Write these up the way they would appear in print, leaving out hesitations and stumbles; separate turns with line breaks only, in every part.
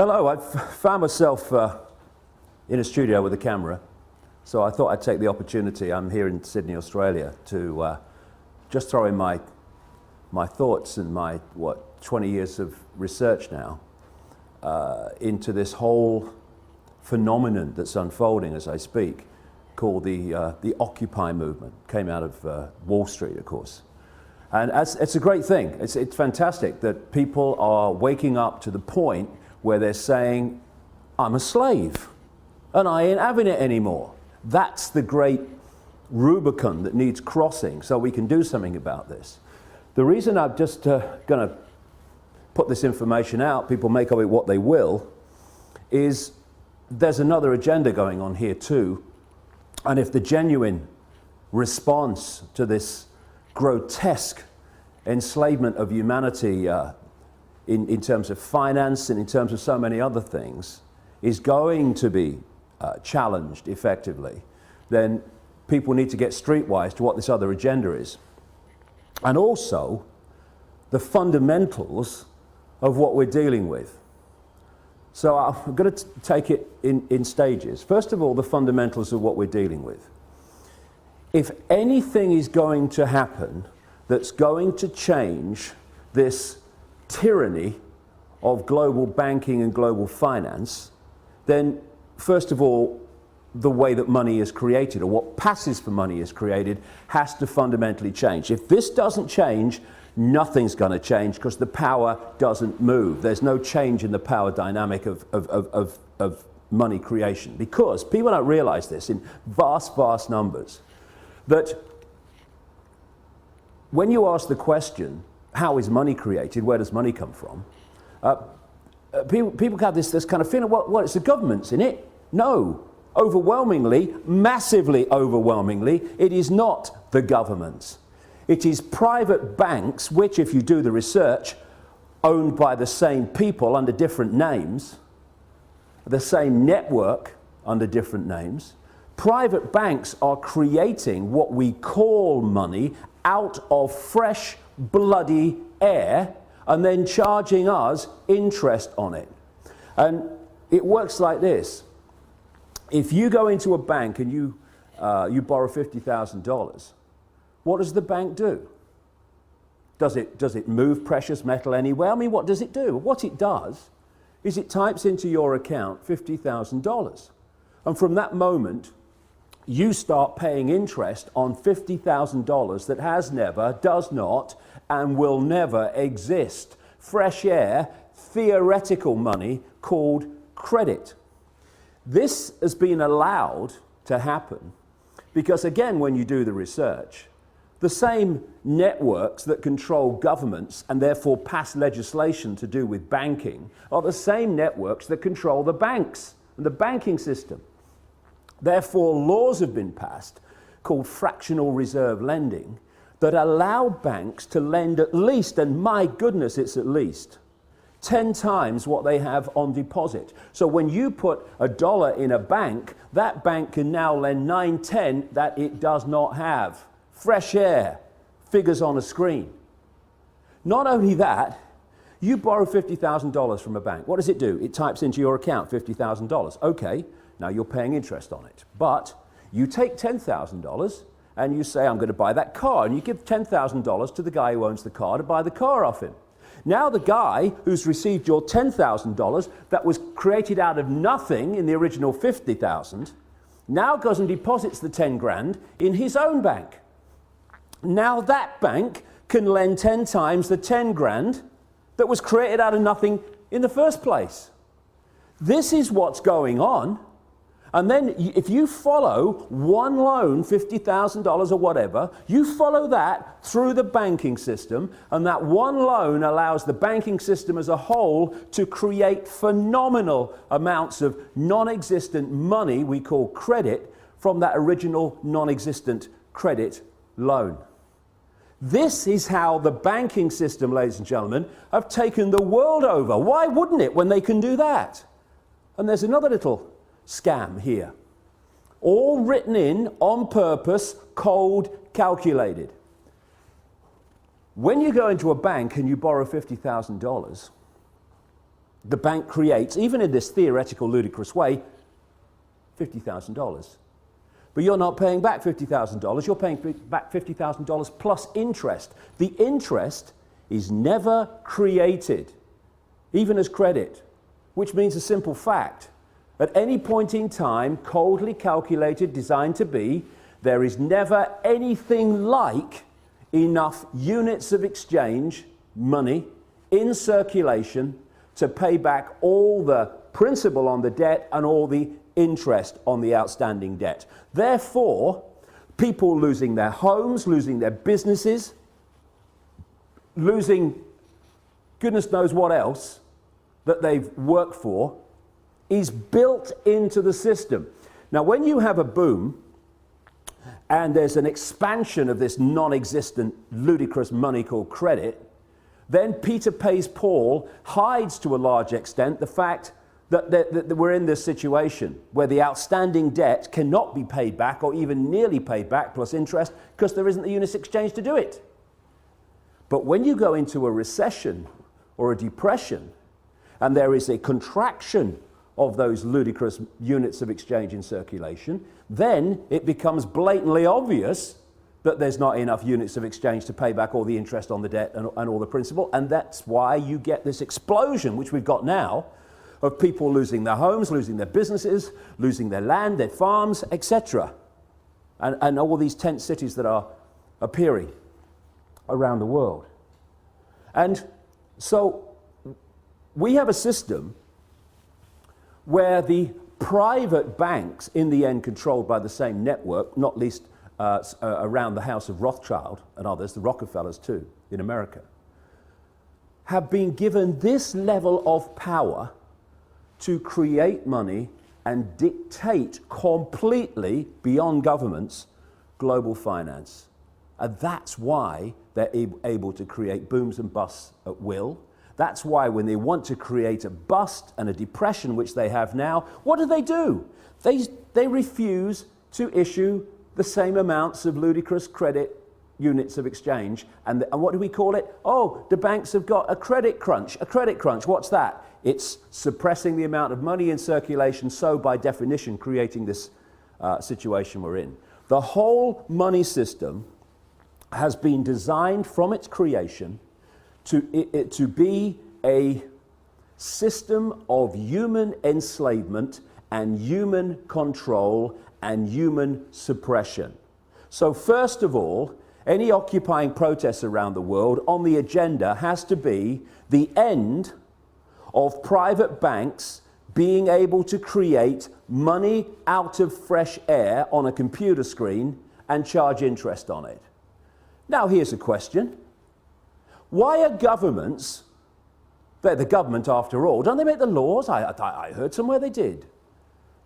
Hello, I found myself in a studio with a camera, so I thought I'd take the opportunity. I'm here in Sydney, Australia, to just throw in my thoughts and my, 20 years of research now into this whole phenomenon that's unfolding as I speak, called the Occupy movement. Came out of Wall Street, of course. And it's a great thing. It's fantastic that people are waking up to the point where they're saying, I'm a slave and I ain't having it anymore. That's the great Rubicon that needs crossing so we can do something about this. The reason I'm just going to put this information out, people make of it what they will, is there's another agenda going on here too. And if the genuine response to this grotesque enslavement of humanity in terms of finance and in terms of so many other things is going to be challenged effectively, then people need to get streetwise to what this other agenda is. And also the fundamentals of what we're dealing with. So I'm going to take it in stages. First of all, the fundamentals of what we're dealing with. If anything is going to happen that's going to change this tyranny of global banking and global finance, then first of all, the way that money is created, or what passes for money is created, has to fundamentally change. If this doesn't change, nothing's going to change because the power doesn't move. There's no change in the power dynamic of money creation, because people don't realize this in vast, vast numbers, that when you ask the question, how is money created? Where does money come from? People have this kind of feeling, well, it's the government's in it. No, overwhelmingly, massively overwhelmingly, it is not the government's. It is private banks, which, if you do the research, owned by the same people under different names, the same network under different names. Private banks are creating what we call money out of fresh, bloody air, and then charging us interest on it. And it works like this. If you go into a bank and you borrow $50,000, what does the bank do? Does it move precious metal anywhere? I mean, what does it do? What it does is it types into your account $50,000. And from that moment, you start paying interest on $50,000 that has never, does not, and will never exist. Fresh air, theoretical money called credit. This has been allowed to happen because, again, when you do the research, the same networks that control governments and therefore pass legislation to do with banking are the same networks that control the banks and the banking system. Therefore, laws have been passed called fractional reserve lending that allow banks to lend at least, and my goodness, it's at least 10 times what they have on deposit. So when you put $1 in a bank, that bank can now lend 9/10 that it does not have. Fresh air, figures on a screen. Not only that, you borrow $50,000 from a bank. What does it do? It types into your account $50,000. Okay, now you're paying interest on it. But you take $10,000 and you say, I'm going to buy that car. And you give $10,000 to the guy who owns the car to buy the car off him. Now the guy who's received your $10,000 that was created out of nothing in the original $50,000 now goes and deposits the 10 grand in his own bank. Now that bank can lend 10 times the 10 grand that was created out of nothing in the first place. This is what's going on. And then if you follow one loan, $50,000 or whatever, you follow that through the banking system, and that one loan allows the banking system as a whole to create phenomenal amounts of non-existent money we call credit from that original non-existent credit loan. This is how the banking system, ladies and gentlemen, have taken the world over. Why wouldn't it when they can do that? And there's another little scam here. All written in on purpose, cold, calculated. When you go into a bank and you borrow $50,000, the bank creates, even in this theoretical, ludicrous way, $50,000. But you're not paying back $50,000, you're paying back $50,000 plus interest. The interest is never created, even as credit, which means a simple fact. At any point in time, coldly calculated, designed to be, there is never anything like enough units of exchange, money, in circulation to pay back all the principal on the debt and all the interest on the outstanding debt. Therefore, people losing their homes, losing their businesses, losing goodness knows what else that they've worked for is built into the system. Now, when you have a boom and there's an expansion of this non-existent, ludicrous money called credit, then Peter Pays Paul hides to a large extent the fact that we're in this situation where the outstanding debt cannot be paid back or even nearly paid back plus interest because there isn't the units exchange to do it. But when you go into a recession or a depression and there is a contraction of those ludicrous units of exchange in circulation, then it becomes blatantly obvious that there's not enough units of exchange to pay back all the interest on the debt and all the principal, and that's why you get this explosion, which we've got now, of people losing their homes, losing their businesses, losing their land, their farms, etc. And all these tent cities that are appearing around the world. And so we have a system where the private banks, in the end controlled by the same network, not least around the house of Rothschild and others, the Rockefellers too, in America, have been given this level of power to create money and dictate completely, beyond governments, global finance. And that's why they're able to create booms and busts at will. That's why when they want to create a bust and a depression, which they have now, what do? They refuse to issue the same amounts of ludicrous credit units of exchange. And what do we call it? Oh, the banks have got a credit crunch. A credit crunch, what's that? It's suppressing the amount of money in circulation, so by definition creating this situation we're in. The whole money system has been designed from its creation to be a system of human enslavement and human control and human suppression. So first of all, any occupying protests around the world on the agenda has to be the end of private banks being able to create money out of fresh air on a computer screen and charge interest on it. Now here's a question. Why are governments, they're the government after all, don't they make the laws? I heard somewhere they did.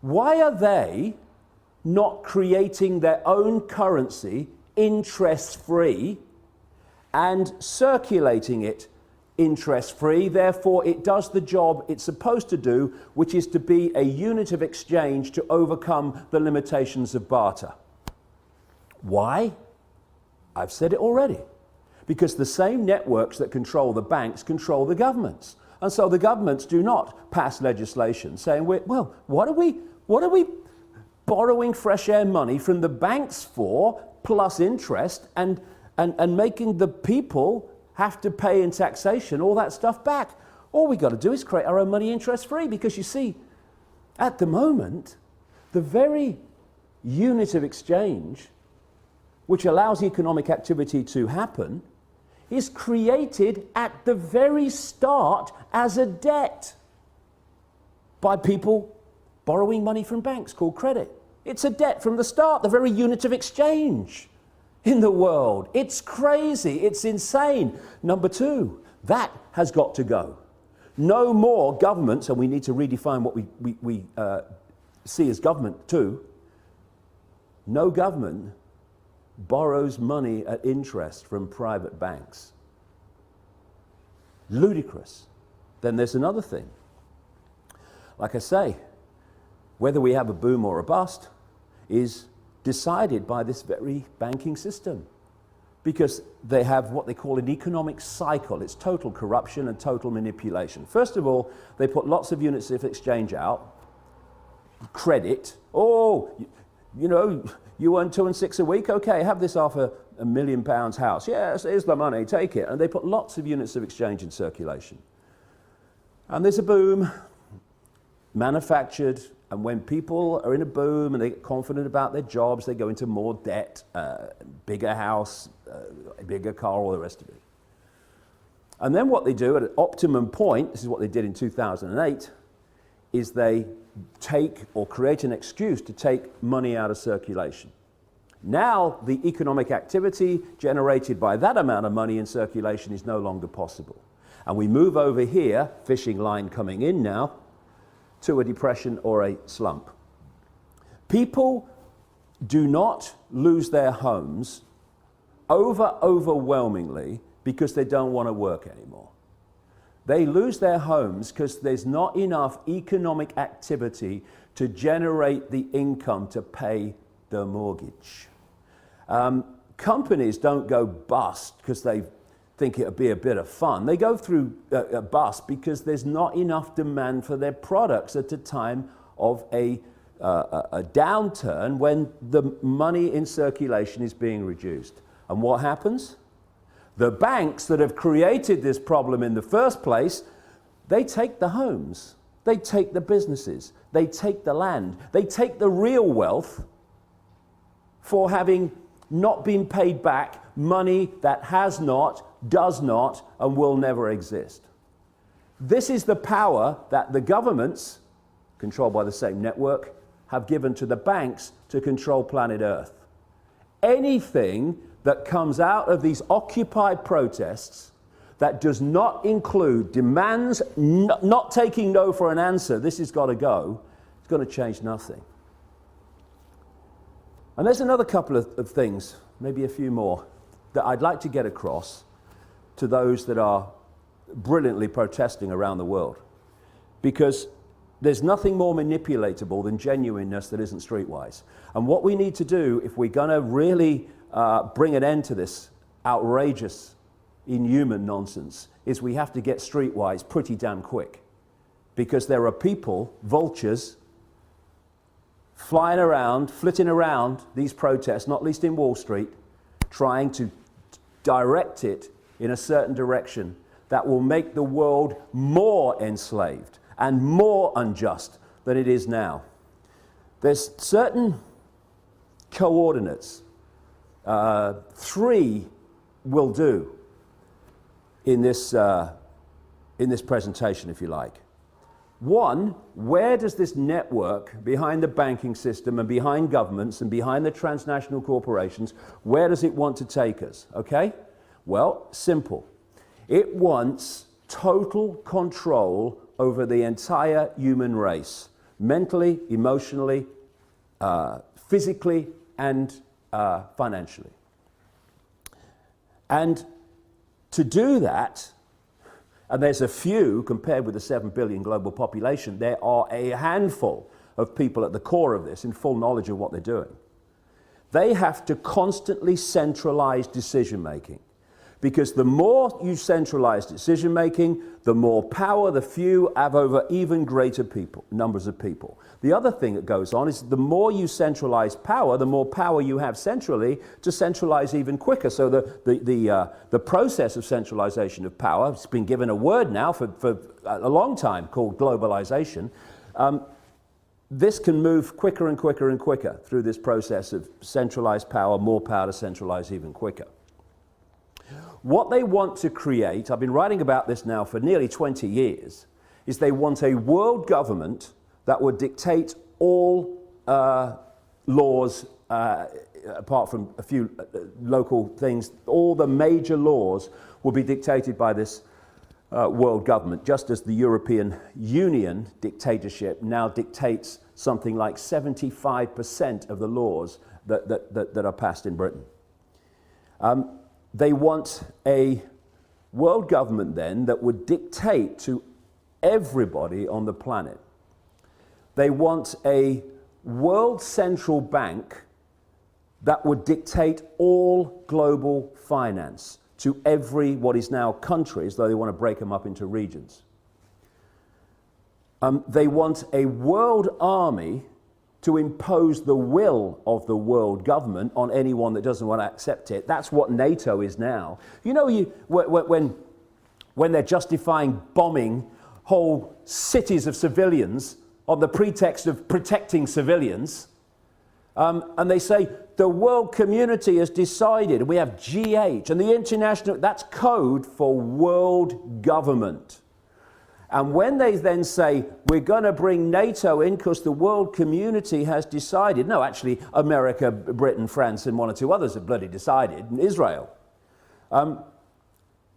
Why are they not creating their own currency interest-free and circulating it interest-free? Therefore, it does the job it's supposed to do, which is to be a unit of exchange to overcome the limitations of barter. Why? I've said it already. Because the same networks that control the banks control the governments. And so the governments do not pass legislation saying, well, what are we borrowing fresh air money from the banks for, plus interest, and making the people have to pay in taxation all that stuff back? All we got to do is create our own money interest-free, because you see, at the moment, the very unit of exchange which allows economic activity to happen is created at the very start as a debt by people borrowing money from banks called credit. It's a debt from the start, the very unit of exchange in the world. It's crazy, it's insane. Number two, that has got to go. No more governments, and we need to redefine what we see as government too. No government borrows money at interest from private banks. Ludicrous. Then there's another thing. Like I say, whether we have a boom or a bust is decided by this very banking system. because they have what they call an economic cycle. It's total corruption and total manipulation. First of all, they put lots of units of exchange out, credit. Oh, you know, you earn 2 and 6 a week? Okay, have this off a £1 million house. Yes, here's the money, take it. And they put lots of units of exchange in circulation. And there's a boom, manufactured, and when people are in a boom and they get confident about their jobs, they go into more debt, bigger house, bigger car, all the rest of it. And then what they do at an optimum point, this is what they did in 2008, is they take or create an excuse to take money out of circulation. Now the economic activity generated by that amount of money in circulation is no longer possible. And we move over here, fishing line coming in now, to a depression or a slump. People do not lose their homes overwhelmingly because they don't want to work anymore. They lose their homes because there's not enough economic activity to generate the income to pay the mortgage. Companies don't go bust because they think it'll be a bit of fun. They go through a bust because there's not enough demand for their products at a time of a downturn when the money in circulation is being reduced. And what happens? The banks that have created this problem in the first place, they take the homes, they take the businesses, they take the land, they take the real wealth for having not been paid back money that has not, does not, and will never exist. This is the power that the governments, controlled by the same network, have given to the banks to control planet Earth. Anything that comes out of these Occupy protests that does not include demands, not taking no for an answer, this has got to go, it's going to change nothing. And there's another couple of things, maybe a few more, that I'd like to get across to those that are brilliantly protesting around the world. Because there's nothing more manipulatable than genuineness that isn't streetwise. And what we need to do, if we're going to really bring an end to this outrageous, inhuman nonsense, is we have to get streetwise pretty damn quick. Because there are people, vultures, flying around, flitting around these protests, not least in Wall Street, trying to direct it in a certain direction that will make the world more enslaved and more unjust than it is now. There's certain coordinates, 3 will do in this presentation, if you like. 1, where does this network behind the banking system and behind governments and behind the transnational corporations, where does it want to take us? Okay? Well, simple. It wants total control over the entire human race, mentally, emotionally, physically, and financially. And to do that, and there's a few, compared with the 7 billion global population, there are a handful of people at the core of this in full knowledge of what they're doing. They have to constantly centralize decision-making. Because the more you centralize decision-making, the more power the few have over even greater numbers of people. The other thing that goes on is the more you centralize power, the more power you have centrally to centralize even quicker. So the process of centralization of power, it's been given a word now for a long time called globalization. This can move quicker and quicker and quicker through this process of centralized power, more power to centralize even quicker. What they want to create, I've been writing about this now for nearly 20 years, is they want a world government that would dictate all laws, apart from a few local things. All the major laws will be dictated by this world government, just as the European Union dictatorship now dictates something like 75% of the laws that are passed in Britain. They want a world government then that would dictate to everybody on the planet. They want a world central bank that would dictate all global finance to every what is now countries, though they want to break them up into regions. They want a world army to impose the will of the world government on anyone that doesn't want to accept it. That's what NATO is now. You know, when they're justifying bombing whole cities of civilians on the pretext of protecting civilians, and they say the world community has decided, and we have G8, and the international, that's code for world government. And when they then say, we're going to bring NATO in because the world community has decided, no, actually, America, Britain, France, and one or two others have bloody decided, and Israel.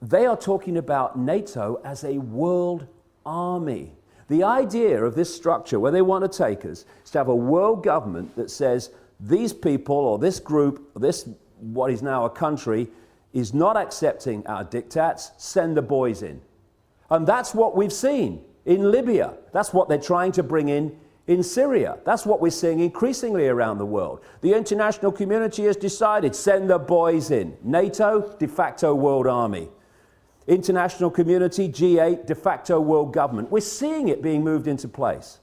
They are talking about NATO as a world army. The idea of this structure, where they want to take us, is to have a world government that says, these people, or this group, or this, what is now a country, is not accepting our diktats, send the boys in. And that's what we've seen in Libya. That's what they're trying to bring in Syria. That's what we're seeing increasingly around the world. The international community has decided, send the boys in. NATO, de facto world army. International community, G8, de facto world government. We're seeing it being moved into place.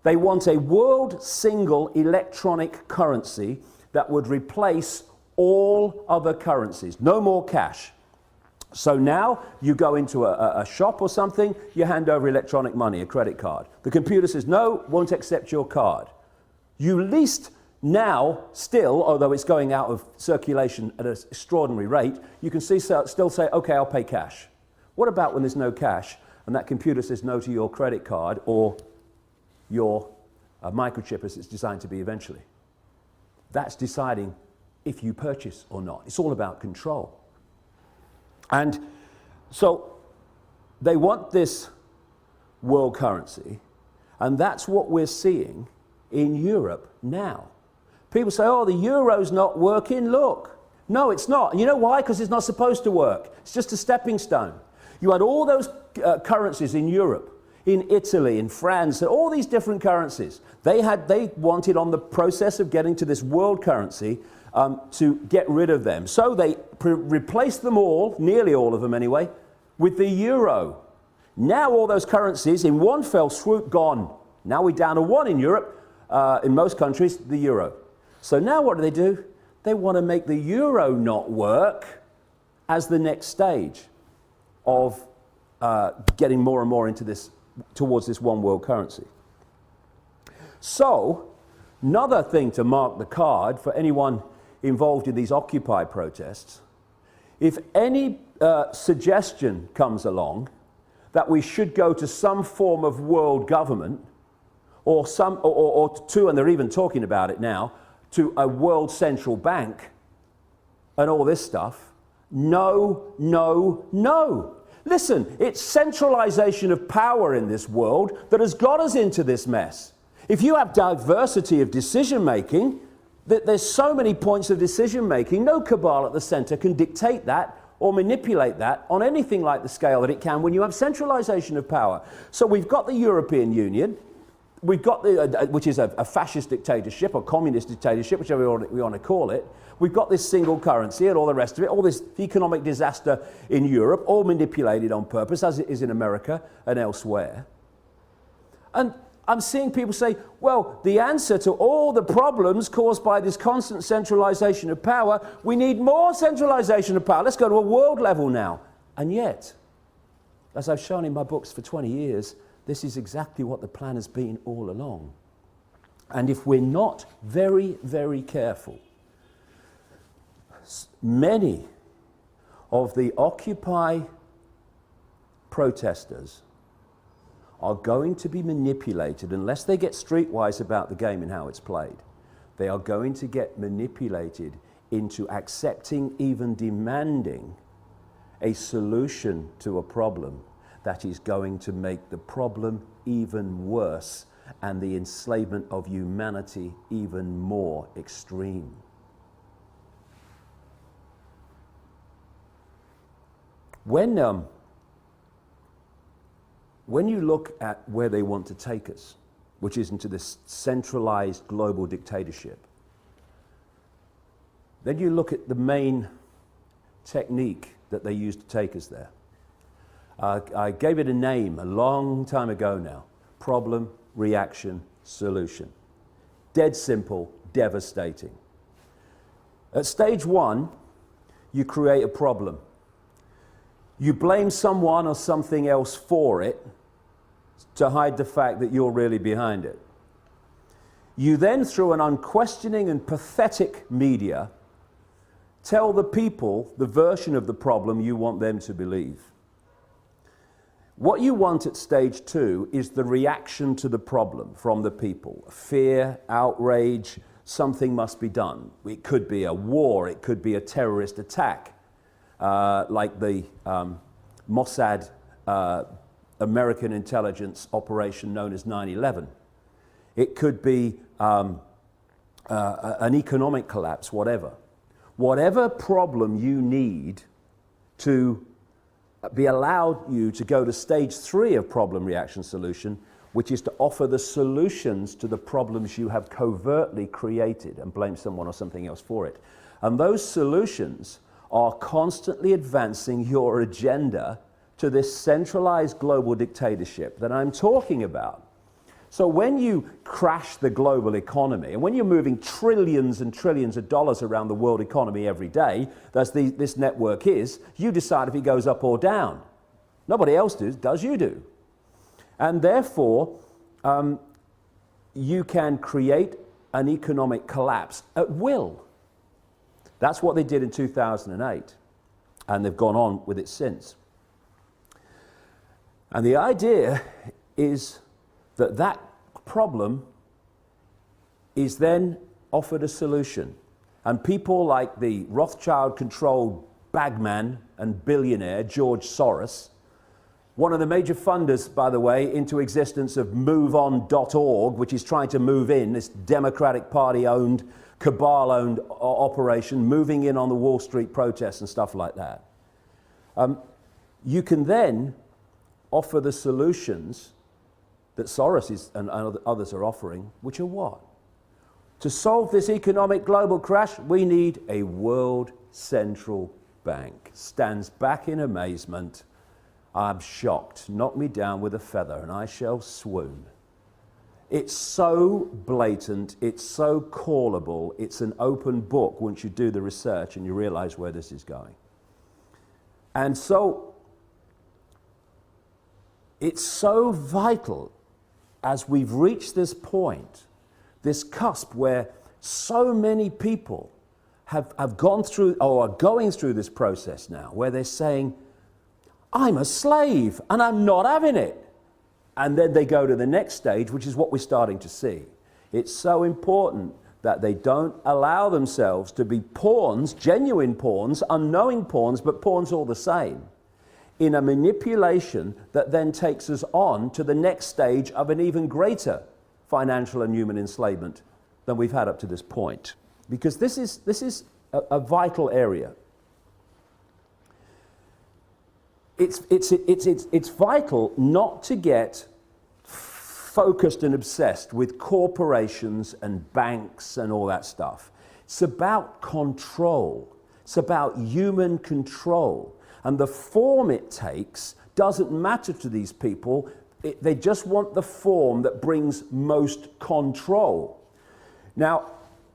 They want a world single electronic currency that would replace all other currencies. No more cash. So now you go into a shop or something, you hand over electronic money, a credit card. The computer says, no, won't accept your card. You least now, still, although it's going out of circulation at an extraordinary rate, you can still say, okay, I'll pay cash. What about when there's no cash and that computer says no to your credit card or your microchip as it's designed to be eventually? That's deciding if you purchase or not. It's all about control. And so they want this world currency, and that's what we're seeing in Europe now. People say, oh, the euro's not working. Look. No, it's not. And you know why? Because it's not supposed to work. It's just a stepping stone. You had all those currencies in Europe, in Italy, in France, and all these different currencies. They wanted on the process of getting to this world currency to get rid of them. So they replaced them all, nearly all of them anyway, with the euro. Now all those currencies in one fell swoop gone. Now we're down to one in Europe, in most countries, the euro. So now what do? They want to make the euro not work as the next stage of getting more and more into this, towards this one world currency. So another thing to mark the card for anyone involved in these Occupy protests, if any suggestion comes along that we should go to some form of world government, or to, and they're even talking about it now, to a world central bank and all this stuff, no, no, no. Listen, it's centralization of power in this world that has got us into this mess. If you have diversity of decision making, there's so many points of decision making, no cabal at the center can dictate that or manipulate that on anything like the scale that it can when you have centralization of power. So we've got the European Union, we've got which is a fascist dictatorship or communist dictatorship, whichever we want to call it. We've got this single currency and all the rest of it, all this economic disaster in Europe, all manipulated on purpose, as it is in America and elsewhere. And I'm seeing people say, well, the answer to all the problems caused by this constant centralization of power, we need more centralization of power. Let's go to a world level now. And yet, as I've shown in my books for 20 years, this is exactly what the plan has been all along. And if we're not very, very careful, many of the Occupy protesters are going to be manipulated, unless they get streetwise about the game and how it's played. They are going to get manipulated into accepting, even demanding, a solution to a problem that is going to make the problem even worse and the enslavement of humanity even more extreme. When you look at where they want to take us, which is into this centralized global dictatorship, Then you look at the main technique that they used to take us there. I gave it a name a long time ago now. Problem, reaction, solution. Dead simple, devastating. At stage one, you create a problem. You blame someone or something else for it to hide the fact that you're really behind it. You then, through an unquestioning and pathetic media, tell the people the version of the problem you want them to believe. What you want at stage two is the reaction to the problem from the people. Fear, outrage, something must be done. It could be a war, it could be a terrorist attack, like the Mossad American intelligence operation known as 9/11. It could be an economic collapse, whatever. Whatever problem you need to be allowed you to go to stage three of problem, reaction, solution, which is to offer the solutions to the problems you have covertly created and blame someone or something else for it. And those solutions are constantly advancing your agenda to this centralized global dictatorship that I'm talking about. So when you crash the global economy, and when you're moving trillions and trillions of dollars around the world economy every day, as this network is, you decide if it goes up or down. Nobody else does, you do. And therefore, you can create an economic collapse at will. That's what they did in 2008, and they've gone on with it since. And the idea is that problem is then offered a solution. And people like the Rothschild-controlled bagman and billionaire George Soros, one of the major funders, by the way, into existence of MoveOn.org, which is trying to move in, this Democratic Party-owned, cabal-owned operation, moving in on the Wall Street protests and stuff like that. You can then offer the solutions that Soros and others are offering, which are what? To solve this economic global crash, we need a world central bank. Stands back in amazement. I'm shocked. Knock me down with a feather and I shall swoon. It's so blatant, it's so callable, it's an open book once you do the research and you realize where this is going. And so, it's so vital as we've reached this point, this cusp where so many people have gone through or are going through this process now, where they're saying, I'm a slave and I'm not having it. And then they go to the next stage, which is what we're starting to see. It's so important that they don't allow themselves to be pawns, genuine pawns, unknowing pawns, but pawns all the same, in a manipulation that then takes us on to the next stage of an even greater financial and human enslavement than we've had up to this point. Because this is a vital area. It's vital not to get focused and obsessed with corporations and banks and all that stuff. It's about control. It's about human control. And the form it takes doesn't matter to these people. They just want the form that brings most control. Now,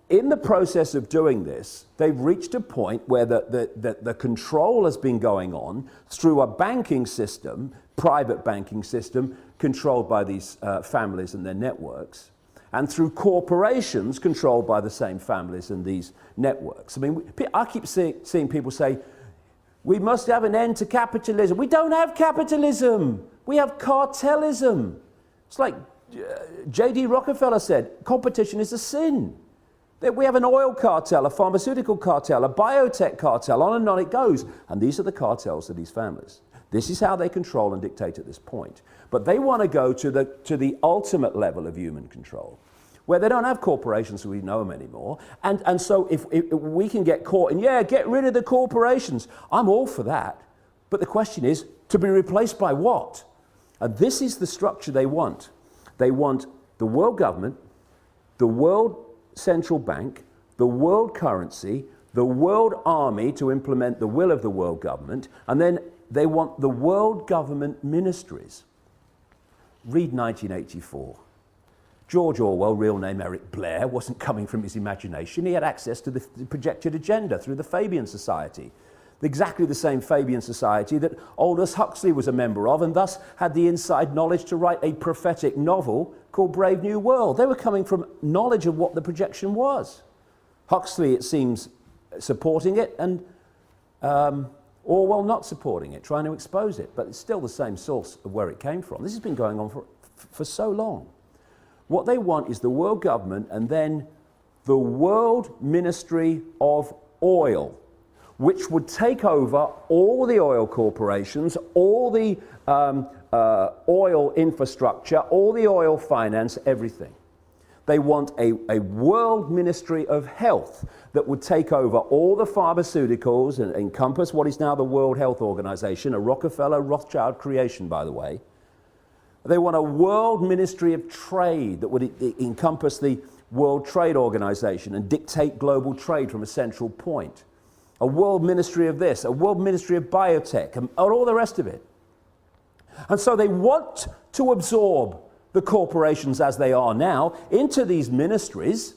in the process of doing this, they've reached a point where the control has been going on through a banking system, private banking system, controlled by these families and their networks, and through corporations controlled by the same families and these networks. I mean, I keep seeing people say, we must have an end to capitalism. We don't have capitalism. We have cartelism. It's like J.D. Rockefeller said, competition is a sin. We have an oil cartel, a pharmaceutical cartel, a biotech cartel, on and on it goes. And these are the cartels of these families. This is how they control and dictate at this point. But they want to go to the ultimate level of human control, where they don't have corporations, so we know them anymore. And so if we can get caught in, yeah, get rid of the corporations, I'm all for that. But the question is, to be replaced by what? And this is the structure they want. They want the world government, the world central bank, the world currency, the world army to implement the will of the world government, and then they want the world government ministries. Read 1984. George Orwell, real name Eric Blair, wasn't coming from his imagination. He had access to the projected agenda through the Fabian Society. Exactly the same Fabian Society that Aldous Huxley was a member of, and thus had the inside knowledge to write a prophetic novel called Brave New World. They were coming from knowledge of what the projection was. Huxley, it seems, supporting it, and Orwell not supporting it, trying to expose it, but it's still the same source of where it came from. This has been going on for so long. What they want is the world government and then the World Ministry of Oil, which would take over all the oil corporations, all the oil infrastructure, all the oil finance, everything. They want a world ministry of health that would take over all the pharmaceuticals and encompass what is now the World Health Organization, a Rockefeller Rothschild creation, by the way. They want a world ministry of trade that would encompass the World Trade Organization and dictate global trade from a central point. A world ministry of this, a world ministry of biotech, and all the rest of it. And so they want to absorb the corporations as they are now into these ministries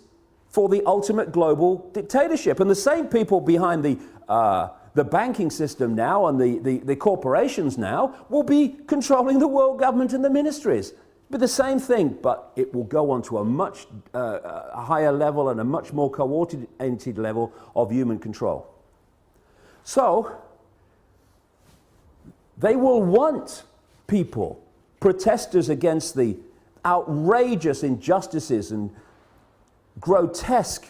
for the ultimate global dictatorship. And the same people behind the banking system now and the corporations now will be controlling the world government and the ministries. But the same thing, but it will go on to a much higher level and a much more coordinated level of human control. So, they will want people, protesters against the outrageous injustices and grotesque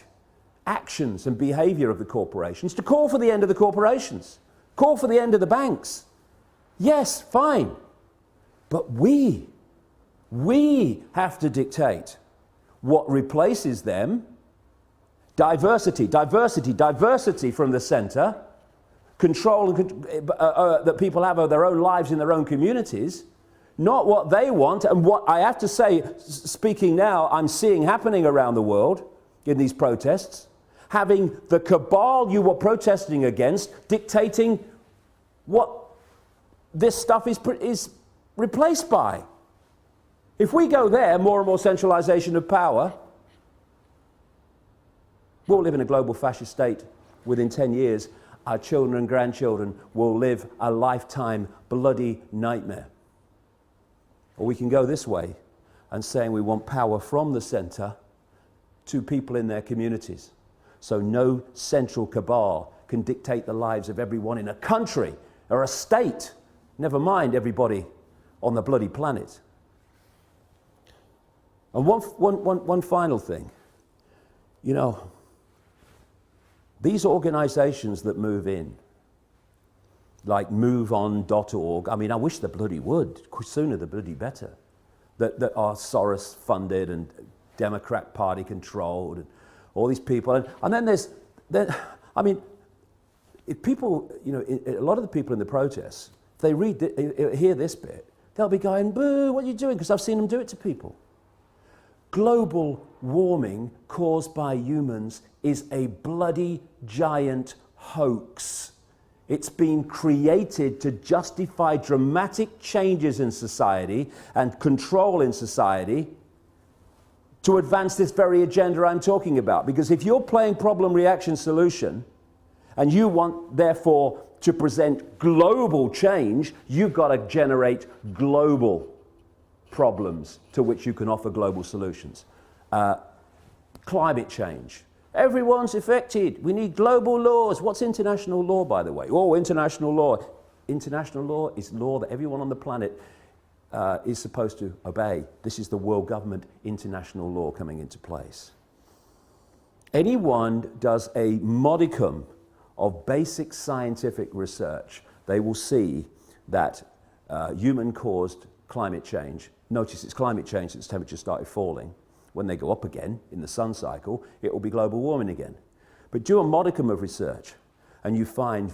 actions and behavior of the corporations, to call for the end of the corporations, call for the end of the banks. Yes, fine. But we have to dictate what replaces them. Diversity from the center. Control that people have of their own lives in their own communities, not what they want. And what I have to say, speaking now, I'm seeing happening around the world in these protests, having the cabal you were protesting against dictating what this stuff is replaced by. If we go there, more and more centralization of power, we'll live in a global fascist state within 10 years. Our children and grandchildren will live a lifetime bloody nightmare. Or we can go this way and saying we want power from the center to people in their communities. So no central cabal can dictate the lives of everyone in a country or a state, never mind everybody on the bloody planet. And one final thing. You know, these organizations that move in, like moveon.org, I mean, I wish the bloody would, sooner the bloody better, that are Soros funded and Democrat Party controlled, and all these people. And then I mean, if people, you know, a lot of the people in the protests, if they hear this bit, they'll be going, boo, what are you doing? Because I've seen them do it to people. Global warming caused by humans is a bloody giant hoax. It's been created to justify dramatic changes in society and control in society to advance this very agenda I'm talking about. Because if you're playing problem, reaction, solution, and you want, therefore, to present global change, you've got to generate global problems to which you can offer global solutions. Climate change. Everyone's affected. We need global laws. What's international law, by the way? Oh, international law. International law is law that everyone on the planet is supposed to obey. This is the world government international law coming into place. Anyone does a modicum of basic scientific research, they will see that human-caused climate change, notice it's climate change since temperatures started falling. When they go up again in the sun cycle, it will be global warming again. But do a modicum of research and you find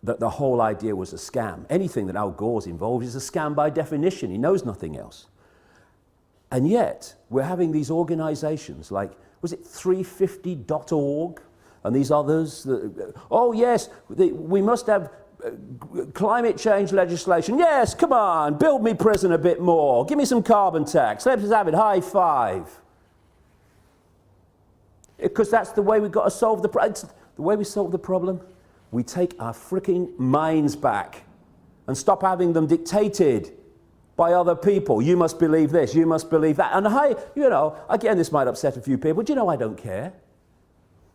that the whole idea was a scam. Anything that Al Gore's involved is a scam by definition. He knows nothing else. And yet, we're having these organizations like, was it 350.org, and these others, oh yes, we must have climate change legislation. Yes, come on, build me prison a bit more. Give me some carbon tax. Let's have it, high five. Because that's the way we've got to solve the problem. The way we solve the problem, we take our freaking minds back and stop having them dictated by other people. You must believe this, you must believe that. And again, this might upset a few people. Do you know I don't care?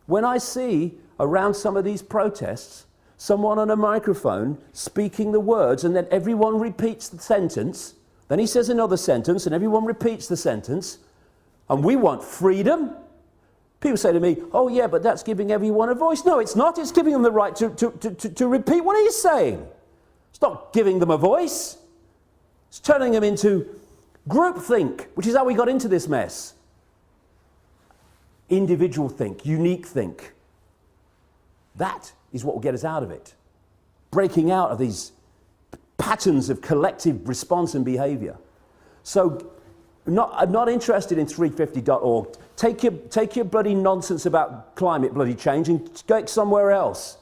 When I see around some of these protests, someone on a microphone speaking the words and then everyone repeats the sentence, then he says another sentence and everyone repeats the sentence, and we want freedom. People say to me, oh yeah, but that's giving everyone a voice. No, it's not. It's giving them the right to repeat what he's saying. It's not giving them a voice. It's turning them into groupthink, which is how we got into this mess. Individual think, unique think. That is what will get us out of it. Breaking out of these patterns of collective response and behavior. So I'm not interested in 350.org. Take your bloody nonsense about climate bloody change and go somewhere else.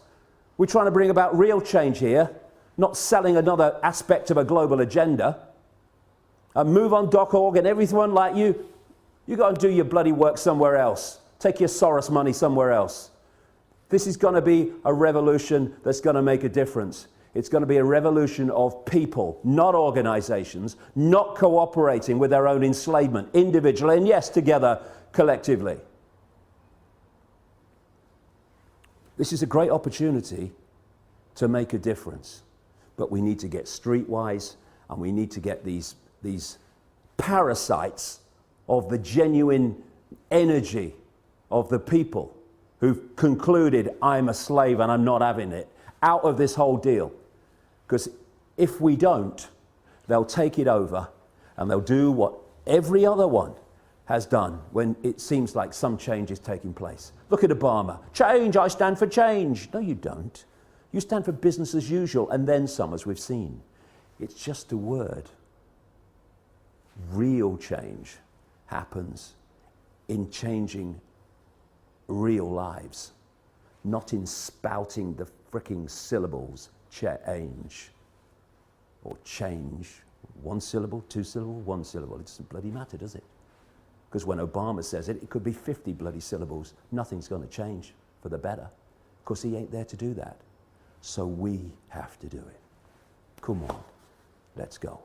We're trying to bring about real change here, not selling another aspect of a global agenda. And move on .org and everyone like you go and do your bloody work somewhere else. Take your Soros money somewhere else. This is going to be a revolution that's going to make a difference. It's going to be a revolution of people, not organizations, not cooperating with their own enslavement, individually, and yes, together, collectively. This is a great opportunity to make a difference. But we need to get streetwise, and we need to get these parasites of the genuine energy of the people who've concluded, I'm a slave and I'm not having it, out of this whole deal. Because if we don't, they'll take it over and they'll do what every other one has done when it seems like some change is taking place. Look at Obama. Change, I stand for change. No, you don't. You stand for business as usual and then some, as we've seen. It's just a word. Real change happens in changing real lives, not in spouting the fricking syllables change or change. One syllable, two syllable, one syllable. It doesn't bloody matter, does it? Because when Obama says it, it could be 50 bloody syllables. Nothing's going to change for the better because he ain't there to do that. So we have to do it. Come on, let's go.